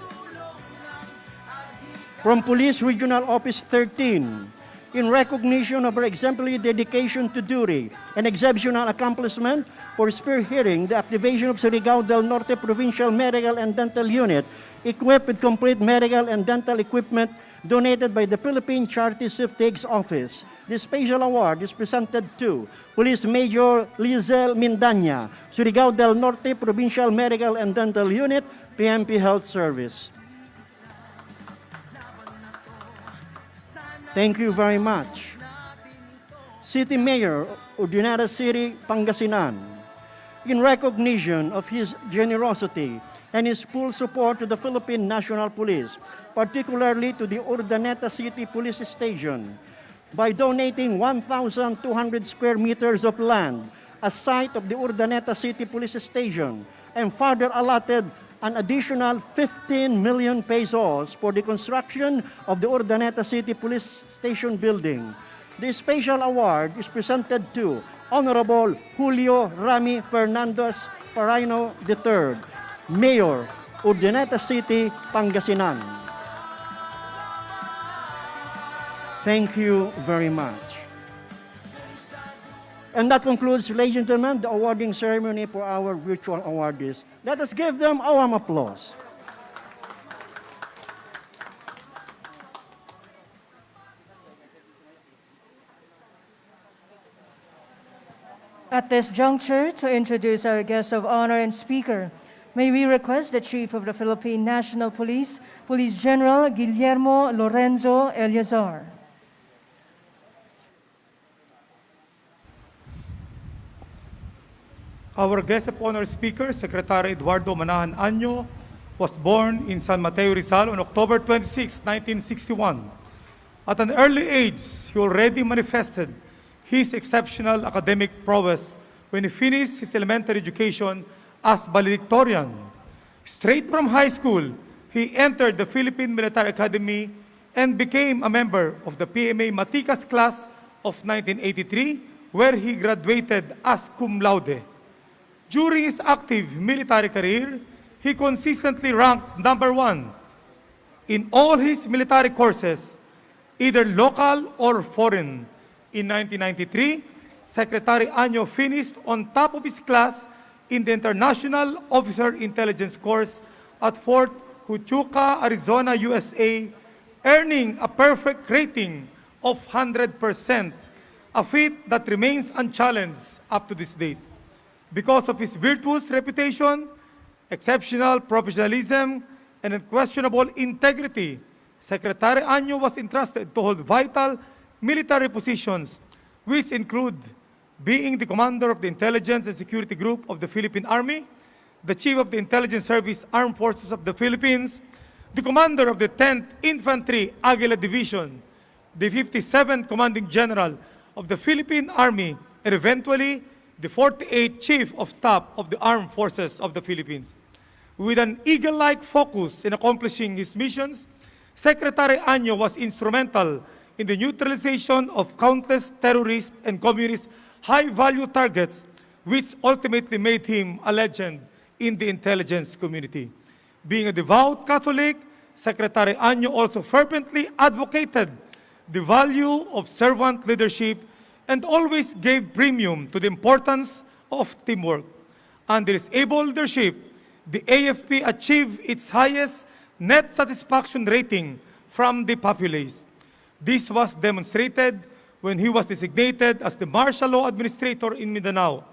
From Police Regional Office 13, in recognition of her exemplary dedication to duty and exceptional accomplishment for spearheading the activation of Surigao del Norte Provincial Medical and Dental Unit, equipped with complete medical and dental equipment donated by the Philippine Charity Safety's Office. This special award is presented to Police Major Lizel Mindanya, Surigao del Norte Provincial Medical and Dental Unit, PNP Health Service. Thank you very much. City Mayor of United City, Pangasinan, in recognition of his generosity and his full support to the Philippine National Police, particularly to the Urdaneta City Police Station, by donating 1,200 square meters of land as site of the Urdaneta City Police Station, and further allotted an additional 15 million pesos for the construction of the Urdaneta City Police Station building. The special award is presented to Honorable Julio Rami Fernandez Parino III, Mayor, Urdaneta City, Pangasinan. Thank you very much. And that concludes, ladies and gentlemen, the awarding ceremony for our virtual awardees. Let us give them a warm applause. At this juncture, to introduce our guest of honor and speaker, may we request the Chief of the Philippine National Police, Police General Guillermo Lorenzo Eleazar. Our guest of honor speaker, Secretary Eduardo Año, was born in San Mateo, Rizal on October 26, 1961. At an early age, he already manifested his exceptional academic prowess when he finished his elementary education as valedictorian. Straight from high school, he entered the Philippine Military Academy and became a member of the PMA Matikas class of 1983, where he graduated as cum laude. During his active military career, he consistently ranked #1 in all his military courses, either local or foreign. In 1993, Secretary Año finished on top of his class in the International Officer Intelligence course at Fort Huachuca, Arizona, USA, earning a perfect rating of 100%, a feat that remains unchallenged up to this date. Because of his virtuous reputation, exceptional professionalism, and unquestionable integrity, Secretary Año was entrusted to hold vital military positions, which include being the commander of the Intelligence and Security Group of the Philippine Army, the Chief of the Intelligence Service Armed Forces of the Philippines, the commander of the 10th Infantry Aguila Division, the 57th Commanding General of the Philippine Army, and eventually the 48th Chief of Staff of the Armed Forces of the Philippines. With an eagle-like focus in accomplishing his missions, Secretary Año was instrumental in the neutralization of countless terrorist and communist high-value targets, which ultimately made him a legend in the intelligence community. Being a devout Catholic, Secretary Año also fervently advocated the value of servant leadership and always gave premium to the importance of teamwork. Under his able leadership, the AFP achieved its highest net satisfaction rating from the populace. This was demonstrated when he was designated as the martial law administrator in Mindanao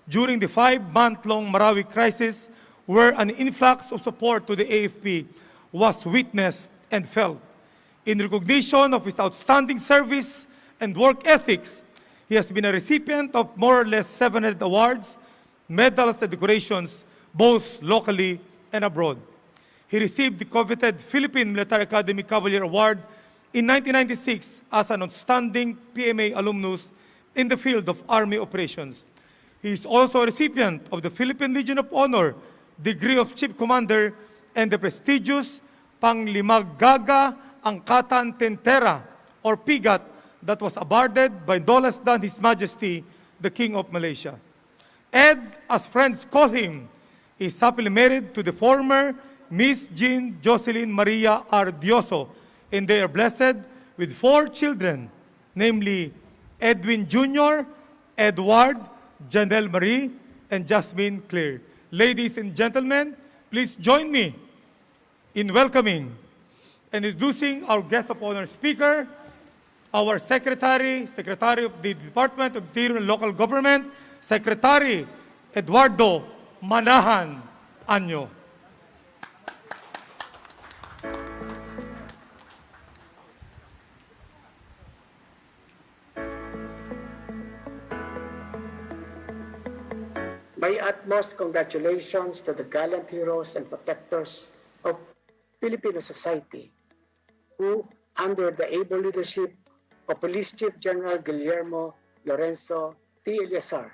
during the 5-month-long Marawi crisis, where an influx of support to the AFP was witnessed and felt. In recognition of his outstanding service and work ethics, he has been a recipient of more or less 700 awards, medals, and decorations, both locally and abroad. He received the coveted Philippine Military Academy Cavalier Award in 1996 as an outstanding PMA alumnus in the field of Army operations. He is also a recipient of the Philippine Legion of Honor, degree of Chief Commander, and the prestigious Panglimagaga Angkatan Tentera, or PIGAT, that was awarded by no less than His Majesty, the King of Malaysia. Ed, as friends call him, is happily married to the former Miss Jean Jocelyn Maria Ardioso, and they are blessed with 4 children, namely Edwin Jr., Edward, Janelle Marie, and Jasmine Claire. Ladies and gentlemen, please join me in welcoming and introducing our guest of honor speaker, our Secretary of the Department of Interior and Local Government, Secretary Eduardo Año. My utmost congratulations to the gallant heroes and protectors of Filipino society who, under the able leadership of Police Chief General Guillermo, Lorenzo, T. Eleazar,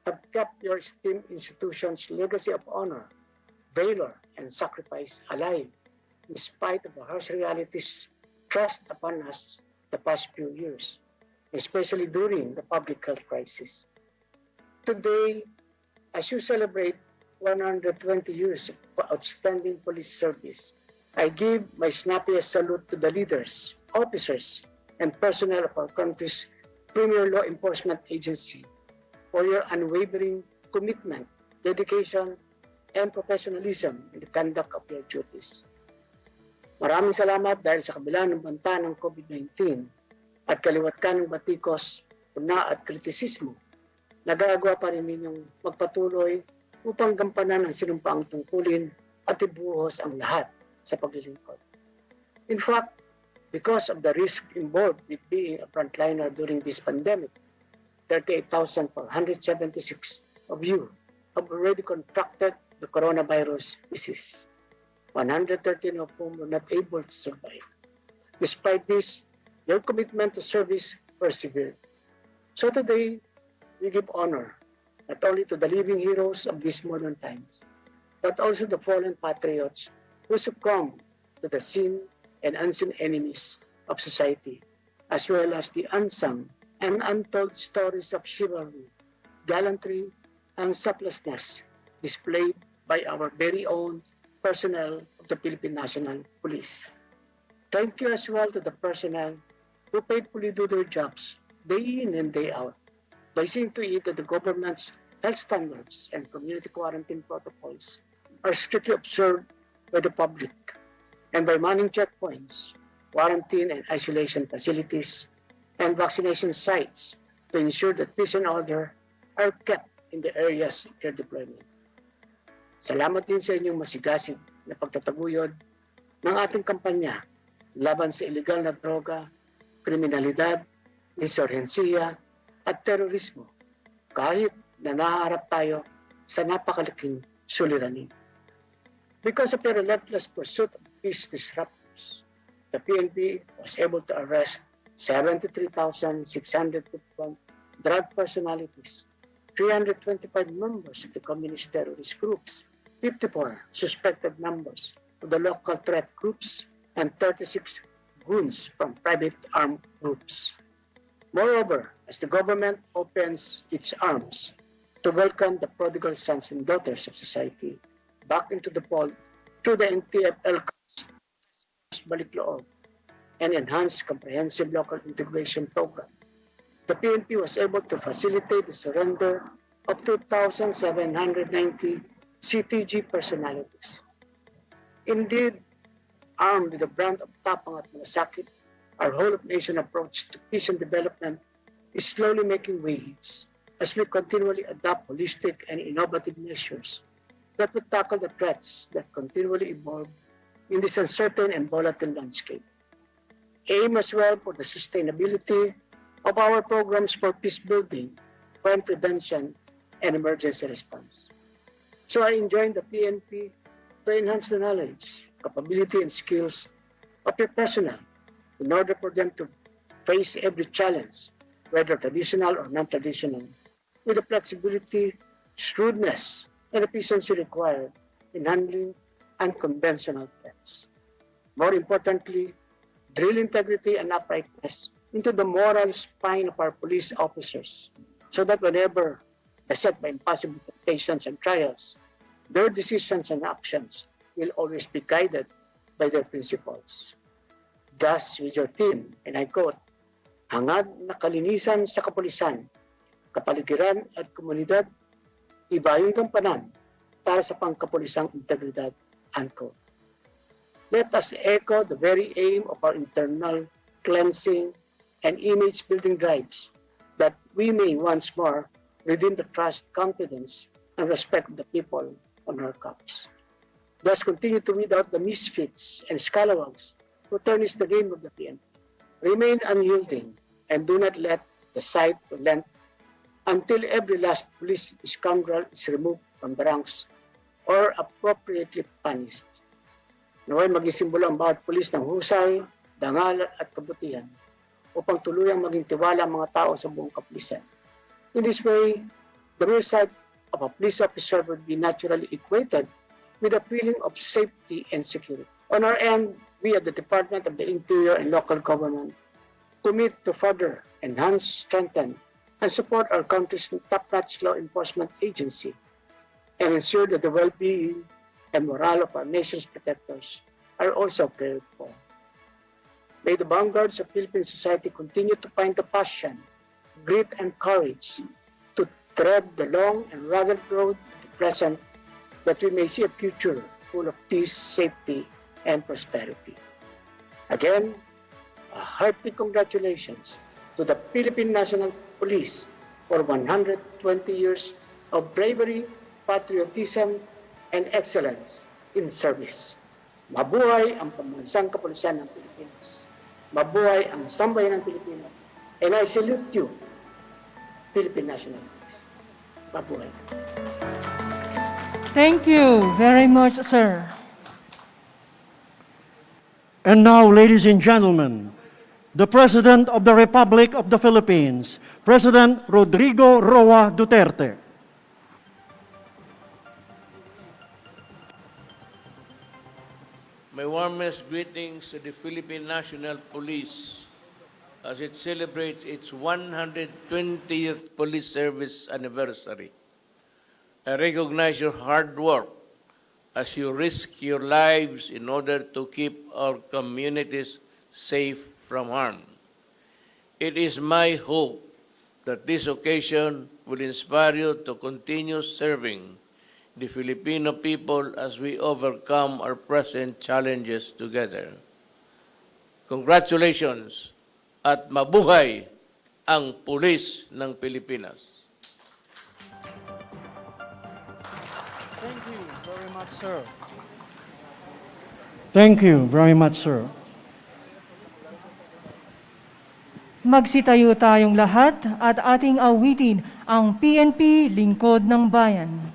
have kept your esteemed institution's legacy of honor, valor, and sacrifice alive in spite of the harsh realities thrust upon us the past few years, especially during the public health crisis. Today, as you celebrate 120 years of outstanding police service, I give my snappiest salute to the leaders, officers, and personnel of our country's premier law enforcement agency for your unwavering commitment, dedication, and professionalism in the conduct of your duties. Maraming salamat dahil sa kabila ng banta ng COVID-19 at kaliwat ka ng batikos, puna at kritisismo, nagagawa pa rin ninyong magpatuloy upang gampanan ang sinumpaang tungkulin at ibuhos ang lahat sa paglilingkod. In fact, because of the risk involved with being a frontliner during this pandemic, 38,476 of you have already contracted the coronavirus disease, 113 of whom were not able to survive. Despite this, your commitment to service persevered. So today, we give honor not only to the living heroes of these modern times, but also the fallen patriots who succumbed to the seen and unseen enemies of society, as well as the unsung and untold stories of chivalry, gallantry, and selflessness displayed by our very own personnel of the Philippine National Police. Thank you as well to the personnel who faithfully do their jobs day in and day out, by seeing to it that the government's health standards and community quarantine protocols are strictly observed by the public, and by manning checkpoints, quarantine and isolation facilities, and vaccination sites to ensure that peace and order are kept in the areas of their deployment. Salamat din sa inyong masigasig na pagtataguyod ng ating kampanya laban sa illegal na droga, kriminalidad, insurhensiya, at terorismo, kahit na nahaharap tayo sa napakalaking suliranin. Because of their relentless pursuit of peace disruptors, the PNP was able to arrest 73,651 drug personalities, 325 members of the communist terrorist groups, 54 suspected members of the local threat groups, and 36 goons from private armed groups. Moreover, as the government opens its arms to welcome the prodigal sons and daughters of society back into the fold through the NTFL Balikloob and enhanced comprehensive local integration program, the PNP was able to facilitate the surrender of 2,790 CTG personalities. Indeed, armed with the brand of tapang at malasakit, our whole-of-nation approach to peace and development is slowly making waves as we continually adopt holistic and innovative measures that would tackle the threats that continually evolve in this uncertain and volatile landscape. Aim as well for the sustainability of our programs for peace building, crime prevention, and emergency response. So I joined the PNP to enhance the knowledge, capability, and skills of your personnel in order for them to face every challenge, whether traditional or non-traditional, with the flexibility, shrewdness, and efficiency required in handling unconventional threats. More importantly, drill integrity and uprightness into the moral spine of our police officers so that whenever beset by impossible temptations and trials, their decisions and actions will always be guided by their principles. Thus, with your team, and I quote, Hangad na Kalinisan sa Kapulisan, Kapaligiran at Komunidad, Ibayong Gampanan para sa Pangkapulisang Integridad, unquote. Let us echo the very aim of our internal cleansing and image-building drives that we may once more redeem the trust, confidence, and respect of the people on our cups. Thus continue to weed out the misfits and scalawags who tarnish the name of the PNP. Remain unyielding and do not let the sight relent until every last police scoundrel is removed from the ranks or appropriately punished. Naway maging simbolo ang bawat pulis ng husay, dangal at kabutihan upang tuluyang maging tiwala ang mga tao sa buong kapulisan. In this way, the mere sight of a police officer would be naturally equated with a feeling of safety and security. On our end, we at the Department of the Interior and Local Government commit to further enhance, strengthen, and support our country's top-notch law enforcement agency and ensure that the well-being and morale of our nation's protectors are also cared for. May the vanguards of Philippine society continue to find the passion, grit, and courage to tread the long and rugged road of the present, that we may see a future full of peace, safety, and prosperity. Again, a hearty congratulations to the Philippine National Police for 120 years of bravery, patriotism, and excellence in service. Mabuhay ang pambansang kapulisan ng Pilipinas. Mabuhay ang sambayan ng Pilipinas. And I salute you, Philippine National Police. Mabuhay. Thank you very much, sir. And now, ladies and gentlemen, the President of the Republic of the Philippines, President Rodrigo Roa Duterte. My warmest greetings to the Philippine National Police as it celebrates its 120th Police Service anniversary. I recognize your hard work as you risk your lives in order to keep our communities safe from harm. It is my hope that this occasion will inspire you to continue serving the Filipino people as we overcome our present challenges together. Congratulations at mabuhay ang pulis ng Pilipinas. Thank you very much, sir. Thank you very much, sir. Magsitayo tayong lahat at ating awitin ang PNP Lingkod ng Bayan.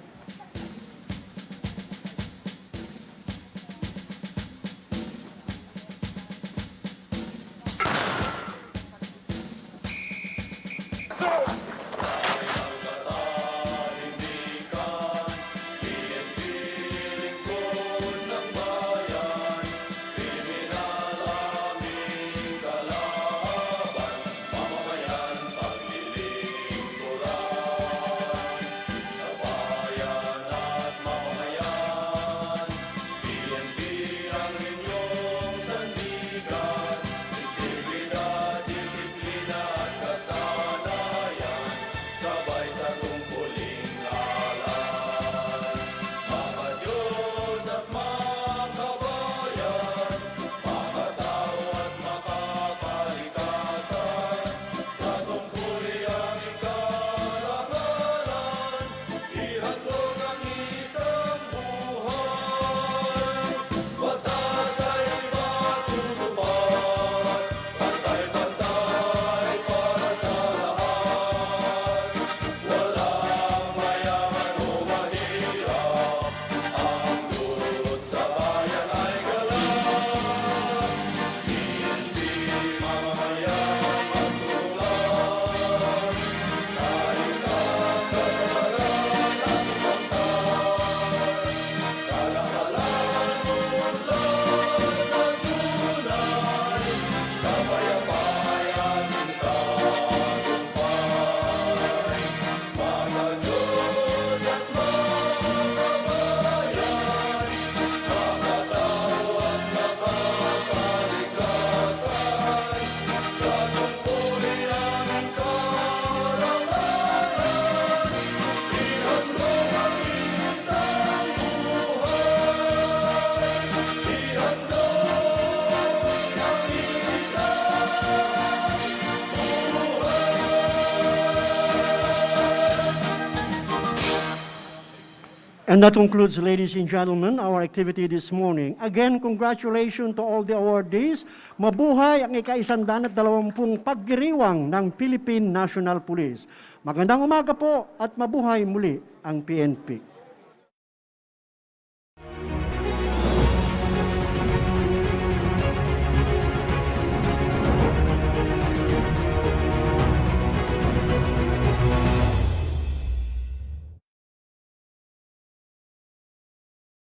And that concludes, ladies and gentlemen, our activity this morning. Again, congratulations to all the awardees. Mabuhay ang ika-120 pagdiriwang ng Philippine National Police. Magandang umaga po at mabuhay muli ang PNP.